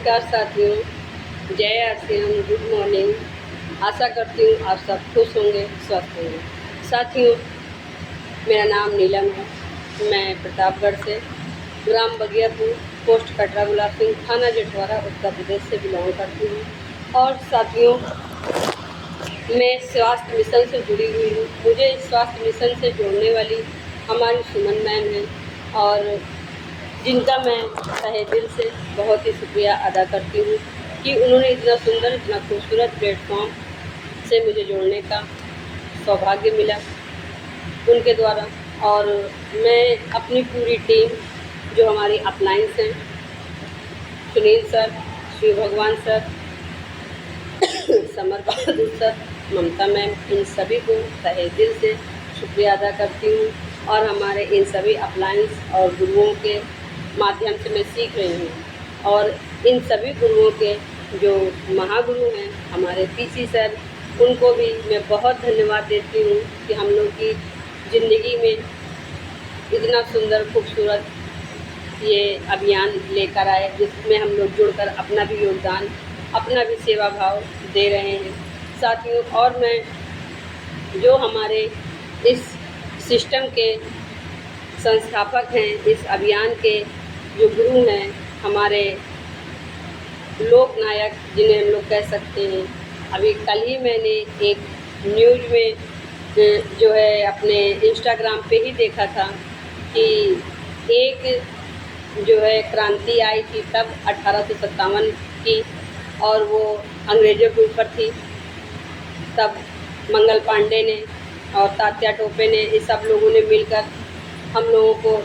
नमस्कार साथियों, जय आरसीएम, गुड मॉर्निंग। आशा करती हूँ आप सब खुश होंगे, स्वस्थ होंगे। साथियों, मेरा नाम नीलम है। मैं प्रतापगढ़ से ग्राम बगियापुर, पोस्ट कटरा गुलाब सिंह, थाना जेठवाड़ा, उत्तर प्रदेश से बिलोंग करती हूँ। और साथियों, मैं स्वास्थ्य मिशन से जुड़ी हुई हूँ। मुझे इस स्वास्थ्य मिशन से जोड़ने वाली हमारी सुमन मैम हैं, और जिनका मैं तहे दिल से बहुत ही शुक्रिया अदा करती हूँ कि उन्होंने इतना सुंदर, इतना खूबसूरत प्लेटफॉर्म से मुझे जोड़ने का सौभाग्य मिला उनके द्वारा। और मैं अपनी पूरी टीम, जो हमारी अपलाइंस हैं, सुनील सर, श्री भगवान सर, समर बहादुर सर, ममता मैम, इन सभी को तहे दिल से शुक्रिया अदा करती हूँ। और हमारे इन सभी अपलाइंस और गुरुओं के माध्यम से मैं सीख रही हूँ। और इन सभी गुरुओं के जो महागुरु हैं, हमारे पीसी सर, उनको भी मैं बहुत धन्यवाद देती हूँ कि हम लोग की ज़िंदगी में इतना सुंदर, खूबसूरत ये अभियान लेकर आए, जिसमें हम लोग जुड़कर अपना भी योगदान, अपना भी सेवा भाव दे रहे हैं साथियों। और मैं जो हमारे इस सिस्टम के संस्थापक हैं, इस अभियान के जो गुरु हैं, हमारे लोक नायक जिन्हें हम लोग कह सकते हैं। अभी कल ही मैंने एक न्यूज़ में जो है अपने इंस्टाग्राम पे ही देखा था कि एक जो है क्रांति आई थी तब 1857 की, और वो अंग्रेज़ों के ऊपर थी। तब मंगल पांडे ने और तात्या टोपे ने, इस सब लोगों ने मिलकर हम लोगों को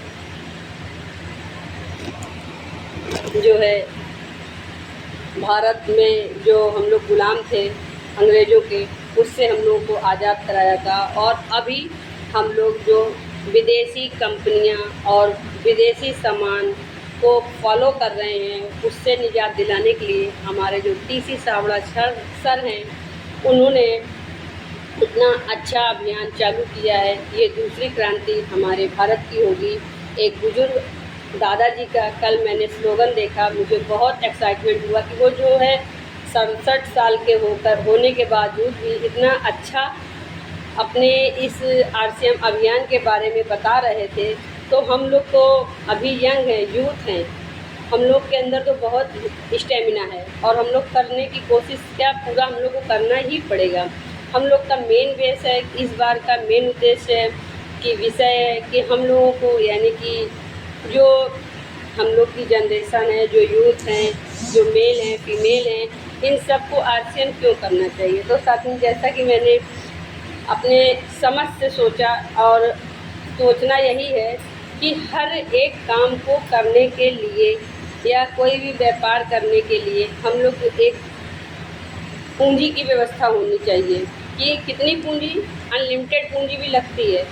जो है भारत में जो हम लोग गुलाम थे अंग्रेज़ों के, उससे हम लोगों को आज़ाद कराया था। और अभी हम लोग जो विदेशी कंपनियां और विदेशी सामान को फॉलो कर रहे हैं, उससे निजात दिलाने के लिए हमारे जो टीसी सावड़ा सर हैं, उन्होंने इतना अच्छा अभियान चालू किया है। ये दूसरी क्रांति हमारे भारत की होगी। एक बुजुर्ग दादाजी का कल मैंने स्लोगन देखा, मुझे बहुत एक्साइटमेंट हुआ कि वो जो है 67 साल के होने के बावजूद भी इतना अच्छा अपने इस आरसीएम अभियान के बारे में बता रहे थे। तो हम लोग तो अभी यंग हैं, यूथ हैं, हम लोग के अंदर तो बहुत स्टेमिना है, और हम लोग करने की कोशिश, क्या पूरा हम लोग को करना ही पड़ेगा। हम लोग का मेन बेस है, इस बार का मेन उद्देश्य है कि विषय है कि हम लोगों को, यानी कि जो हम लोग की जनरेशन है, जो यूथ हैं, जो मेल हैं, फीमेल हैं, इन सबको आरसीएम क्यों करना चाहिए। तो साथियों, जैसा कि मैंने अपने समझ से सोचा, और सोचना यही है कि हर एक काम को करने के लिए या कोई भी व्यापार करने के लिए हम लोग को एक पूंजी की व्यवस्था होनी चाहिए। कि कितनी पूंजी? अनलिमिटेड पूंजी भी लगती है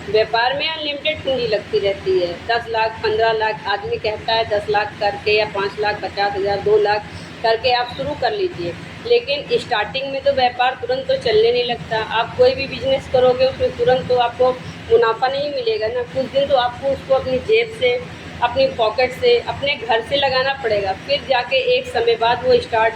व्यापार में, अनलिमिटेड पूंजी लगती रहती है। 10 लाख, 15 लाख, आदमी कहता है 10 लाख करके, या 5 लाख 50,000, 2 लाख करके आप शुरू कर लीजिए। लेकिन स्टार्टिंग में तो व्यापार तुरंत तो चलने नहीं लगता। आप कोई भी बिजनेस करोगे, उसमें तुरंत तो आपको मुनाफा नहीं मिलेगा ना। कुछ दिन तो आपको उसको अपनी जेब से, अपनी पॉकेट से, अपने घर से लगाना पड़ेगा। फिर जाके एक समय बाद वो स्टार्ट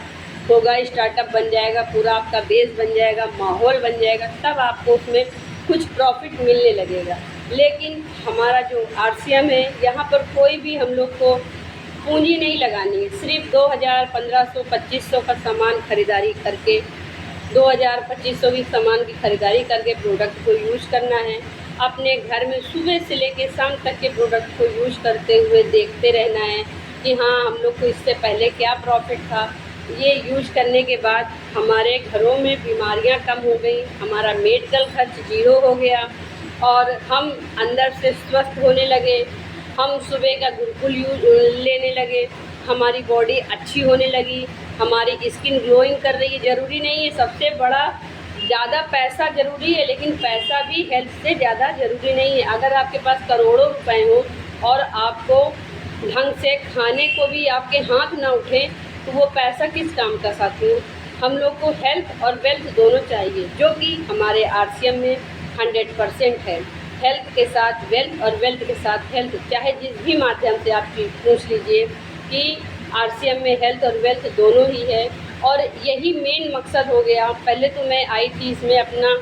होगा, स्टार्टअप बन जाएगा, पूरा आपका बेस बन जाएगा, माहौल बन जाएगा, तब आपको उसमें कुछ प्रॉफिट मिलने लगेगा। लेकिन हमारा जो आरसीएम है, यहाँ पर कोई भी हम लोग को पूंजी नहीं लगानी है। सिर्फ 2000, 1500, 2500 का सामान खरीदारी करके, 2000, 2500 की सामान की खरीदारी करके प्रोडक्ट को यूज़ करना है। अपने घर में सुबह से लेकर शाम तक के प्रोडक्ट को यूज़ करते हुए देखते रहना है कि हाँ, हम लोग को इससे पहले क्या प्रॉफिट था। ये यूज़ करने के बाद हमारे घरों में बीमारियां कम हो गई, हमारा मेडिकल खर्च 0 हो गया, और हम अंदर से स्वस्थ होने लगे। हम सुबह का गुरुकुल लेने लगे, हमारी बॉडी अच्छी होने लगी, हमारी स्किन ग्लोइंग कर रही है। ज़रूरी नहीं है सबसे बड़ा ज़्यादा पैसा ज़रूरी है, लेकिन पैसा भी हेल्थ से ज़्यादा ज़रूरी नहीं है। अगर आपके पास करोड़ों रुपए हो और आपको ढंग से खाने को भी आपके हाथ ना उठे, तो वो पैसा किस काम का साथियों। हम लोग को हेल्थ और वेल्थ दोनों चाहिए, जो कि हमारे आरसीएम में 100% है। हेल्थ के साथ वेल्थ और वेल्थ के साथ हेल्थ, चाहे जिस भी माध्यम से आप पूछ लीजिए कि आरसीएम में हेल्थ और वेल्थ दोनों ही है और यही मेन मकसद हो गया। पहले तो मैं आई थी इसमें अपना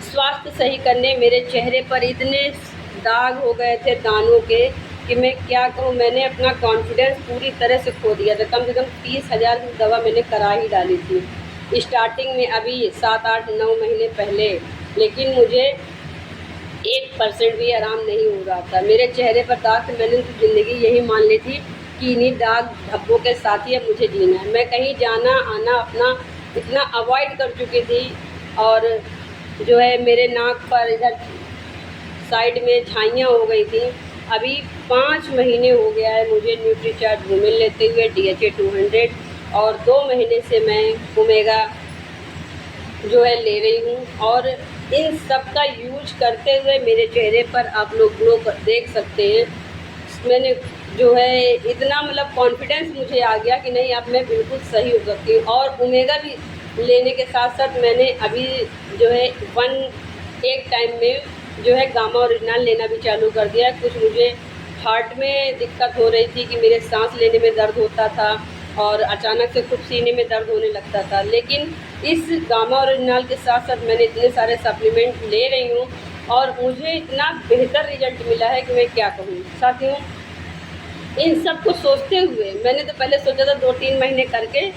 स्वास्थ्य सही करने, मेरे चेहरे पर इतने दाग हो गए थे दानों के कि मैं क्या कहूँ। मैंने अपना कॉन्फिडेंस पूरी तरह से खो दिया था। कम से कम 30,000 की दवा मैंने करा ही डाली थी स्टार्टिंग में, अभी 7, 8, 9 महीने पहले, लेकिन मुझे 1% भी आराम नहीं हो रहा था। मेरे चेहरे पर दाग थे, मैंने तो ज़िंदगी यही मान ली थी कि इन्हीं दाग धब्बों के साथ ही अब मुझे जीना है। मैं कहीं जाना आना अपना इतना अवॉइड कर चुकी थी और जो है मेरे नाक पर इधर साइड में झाइयाँ हो गई थी। अभी 5 महीने हो गया है मुझे न्यूट्रीचार्ट वुमेन लेते हुए, DHA 200, और 2 महीने से मैं ओमेगा जो है ले रही हूँ। और इन सब का यूज करते हुए मेरे चेहरे पर आप लोग ग्लो देख सकते हैं। मैंने जो है इतना मतलब कॉन्फिडेंस मुझे आ गया कि नहीं, अब मैं बिल्कुल सही हो सकती हूँ। और ओमेगा भी लेने के साथ साथ मैंने अभी जो है एक टाइम में जो है गामा ओरिजिनल लेना भी चालू कर दिया है। कुछ मुझे हार्ट में दिक्कत हो रही थी कि मेरे सांस लेने में दर्द होता था और अचानक से खुद सीने में दर्द होने लगता था, लेकिन इस गामा ओरिजिनल के साथ साथ मैंने इतने सारे सप्लीमेंट ले रही हूँ और मुझे इतना बेहतर रिजल्ट मिला है कि मैं क्या कहूँ। साथियों, इन सब को सोचते हुए मैंने तो पहले सोचा था 2-3 महीने करके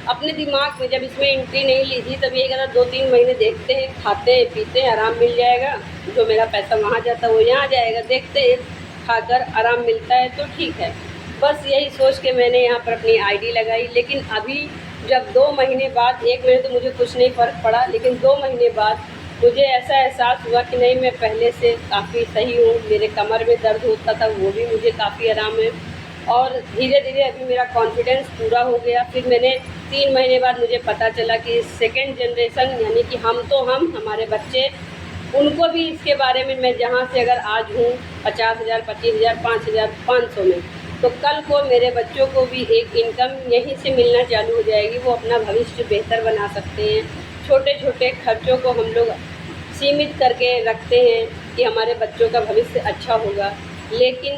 अपने दिमाग में, जब इसमें एंट्री नहीं ली थी तब ये कहा था 2-3 महीने देखते हैं, खाते हैं पीते हैं, आराम मिल जाएगा, जो मेरा पैसा वहाँ जाता है वो यहाँ जाएगा, देखते हैं खाकर आराम मिलता है तो ठीक है। बस यही सोच के मैंने यहाँ पर अपनी आईडी लगाई। लेकिन अभी जब 2 महीने बाद, 1 महीने तो मुझे कुछ नहीं फ़र्क पड़ा, लेकिन 2 महीने बाद मुझे ऐसा एहसास हुआ कि नहीं, मैं पहले से काफ़ी सही हूँ। मेरे कमर में दर्द होता था वो भी मुझे काफ़ी आराम है और धीरे धीरे अभी मेरा कॉन्फिडेंस पूरा हो गया। फिर मैंने 3 महीने बाद मुझे पता चला कि सेकेंड जनरेशन यानी कि हमारे बच्चे, उनको भी इसके बारे में मैं जहाँ से अगर आज हूँ 50,000, 25,000, 5,500 में, तो कल को मेरे बच्चों को भी एक इनकम यहीं से मिलना चालू हो जाएगी। वो अपना भविष्य बेहतर बना सकते हैं। छोटे छोटे खर्चों को हम लोग सीमित करके रखते हैं कि हमारे बच्चों का भविष्य अच्छा होगा, लेकिन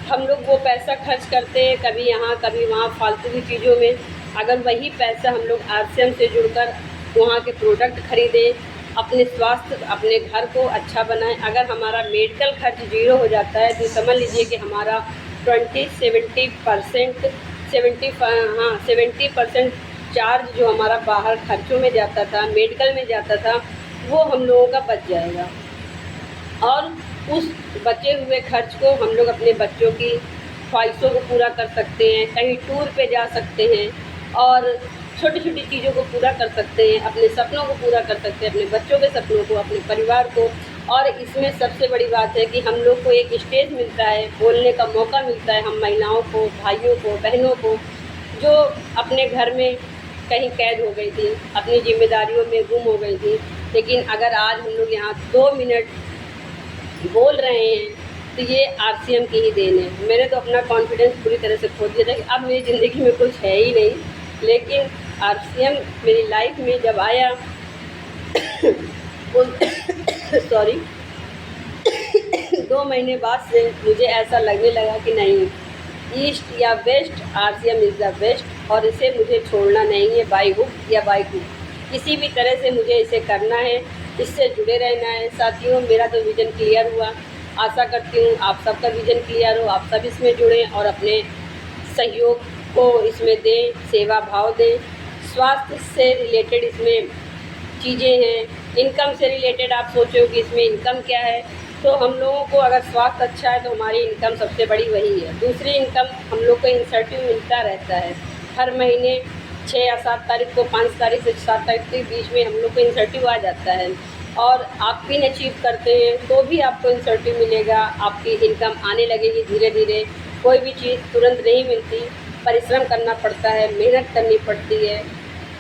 हम लोग वो पैसा खर्च करते हैं कभी यहाँ कभी वहाँ फालतू की चीज़ों में। अगर वही पैसा हम लोग आरसीएम से जुड़कर वहाँ के प्रोडक्ट खरीदें, अपने स्वास्थ्य, अपने घर को अच्छा बनाएं। अगर हमारा मेडिकल खर्च 0 हो जाता है तो समझ लीजिए कि हमारा 70% चार्ज जो हमारा बाहर खर्चों में जाता था, मेडिकल में जाता था, वो हम लोगों का बच जाएगा। और उस बचे हुए खर्च को हम लोग अपने बच्चों की ख्वाहिशों को पूरा कर सकते हैं, कहीं टूर पे जा सकते हैं और छोटी छोटी चीज़ों को पूरा कर सकते हैं, अपने सपनों को पूरा कर सकते हैं, अपने बच्चों के सपनों को, अपने परिवार को। और इसमें सबसे बड़ी बात है कि हम लोग को एक स्टेज मिलता है, बोलने का मौका मिलता है। हम महिलाओं को, भाइयों को, बहनों को, जो अपने घर में कहीं कैद हो गई थी, अपनी जिम्मेदारियों में गुम हो गई थी, लेकिन अगर आज हम लोग यहाँ 2 मिनट बोल रहे हैं तो ये आरसीएम की ही देन है। मैंने तो अपना कॉन्फिडेंस पूरी तरह से खो दिया था कि अब मेरी ज़िंदगी में कुछ है ही नहीं, लेकिन आरसीएम मेरी लाइफ में जब आया सॉरी 2 महीने बाद से मुझे ऐसा लगने लगा कि नहीं, ईस्ट या west, RCM is the best और इसे मुझे छोड़ना नहीं है। बाई हुक या बाई हुक, किसी भी तरह से मुझे इसे करना है, इससे जुड़े रहना है। साथियों, मेरा तो विज़न क्लियर हुआ। आशा करती हूँ आप सबका विज़न क्लियर हो, आप सब इसमें जुड़ें और अपने सहयोग को इसमें दें, सेवा भाव दें। स्वास्थ्य से रिलेटेड इसमें चीज़ें हैं, इनकम से रिलेटेड आप सोचो कि इसमें इनकम क्या है, तो हम लोगों को अगर स्वास्थ्य अच्छा है तो हमारी इनकम सबसे बड़ी वही है। दूसरी इनकम हम लोग को इंसेंटिव मिलता रहता है हर महीने 6 या 7 तारीख को, 5 तारीख से 7 तारीख के बीच में हम लोग को इंसेंटिव आ जाता है और आप पिन अचीव करते हैं तो भी आपको इंसेंटिव मिलेगा, आपकी इनकम आने लगेगी धीरे धीरे। कोई भी चीज़ तुरंत नहीं मिलती, परिश्रम करना पड़ता है, मेहनत करनी पड़ती है।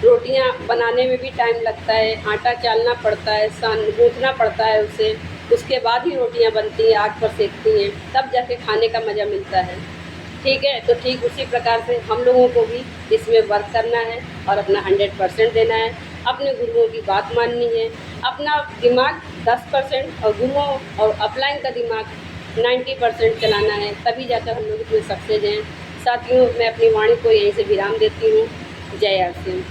रोटियां बनाने में भी टाइम लगता है, आटा चालना पड़ता है, गूँथना पड़ता है उसे, उसके बाद ही रोटियां बनती हैं, आग पर सेकती हैं, तब जाके खाने का मज़ा मिलता है। ठीक है, तो ठीक उसी प्रकार से हम लोगों को भी इसमें वर्क करना है और अपना 100% देना है, अपने गुरुओं की बात माननी है, अपना दिमाग 10% और गुरुओं और अपलाइन का दिमाग 90% चलाना है, तभी जाकर हम लोग इसमें सक्सेस हैं। साथियों, मैं अपनी वाणी को यहीं से विराम देती हूँ। जय आर सिंह।